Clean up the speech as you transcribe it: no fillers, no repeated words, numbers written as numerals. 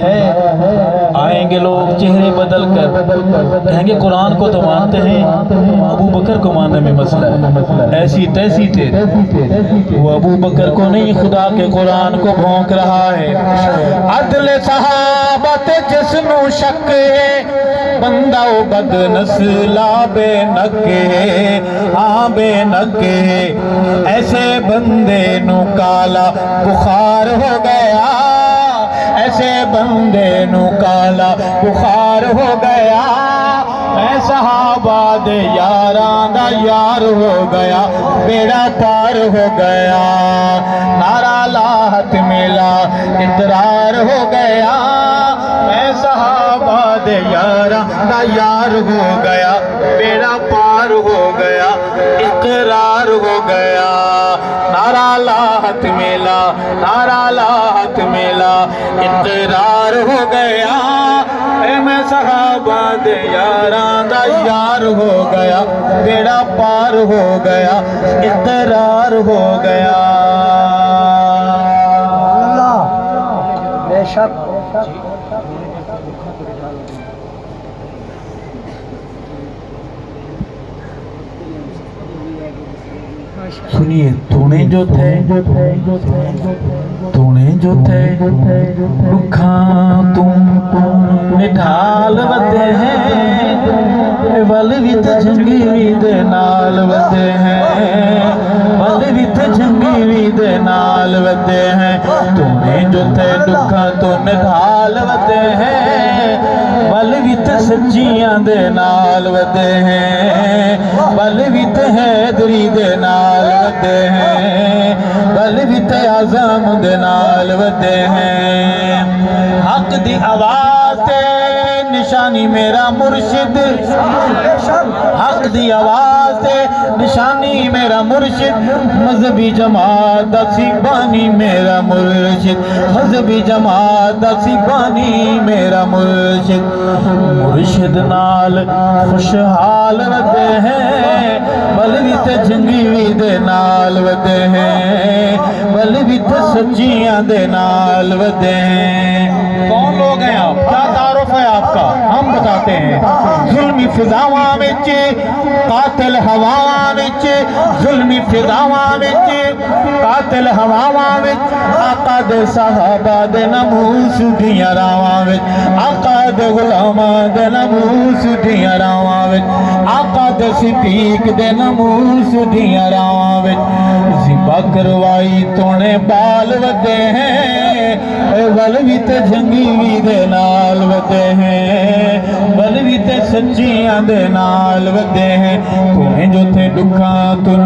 آئیں گے لوگ چہرے بدل کر کہیں گے قرآن کو تو مانتے ہیں، ابو بکر کو ماننے میں مسئلہ ہے، ایسی تیسی تیری وہ ابو بکر کو نہیں خدا کے قرآن کو بھونک رہا ہے۔ عدل صحابت جسنو شک بندہ و بد نسلہ بے نکے ہاں بے نکے، ایسے بندے نو کالا بخار ہو گیا، ایسے بندے نو کالا بخار ہو گیا، اے صحابہ دے یاراں دا یار ہو گیا، بیڑا پار ہو گیا، نعرہ لاہت ملا اقرار ہو گیا، اے صحابہ دے یاراں دا یار ہو گیا، بیڑا پار ہو گیا، اقرار ہو گیا، نعرہ لاہت ملا، نعرہ لاہت ملا، اقرار ہو گیا، اے میں صحابہ دے یاراں دا یار ہو گیا، بیڑا پار ہو گیا، اقرار ہو گیا۔ بے شک سنیے تونے جو تھے تونے جو تھے دکھاں تم نڈھال ودے ہیں، ول ویت جنگی وید نال ودے ہیں، ول ویت جنگی وید نال ودے ہیں، تونے جو تھے دکھاں تو نڈھال ودے ہیں، ول ویت سچیاں دے نال ودے ہیں، ول ویت حیدری دے نال ودے ہیں، ول ویت اعظم دے نال ودے ہیں، حق دی آواز تے نشانی میرا مرشد، حق دی آواز تے نشانی میرا مرشد، مذہبی جماعت دا سیبانی میرا مرشد، مذہبی جماعت دا سیبانی میرا مرشد، مرشد نال خوشحال ودے ہیں، بلویت جنگی وی دے نال ودے ہیں، بلویت سچیاں دے نال ودے ہیں۔ کون لوگ ہیں آپ؟ کیا تعارف ہے آپ کا؟ ہم بتاتے ہیں۔ ظلمی فضاواں وچ قاتل ہواواں وچ، ظلمی فضاواں وچ قاتل ہواواں وچ، آقا دے صحابہ دے ناموس دیاں راواں وچ، آقا دے غلاماں دے ناموس دیاں راواں وچ، آقا دے صدیق دے ناموس دیاں راواں وچ، ذبح کروائی تونے بال ودے ہیں، ول ویت جنگی وی دے نال ودے ہیں، ول ویت سچیاں دے نال ودے ہیں، تونے جو تھے دکھاں تو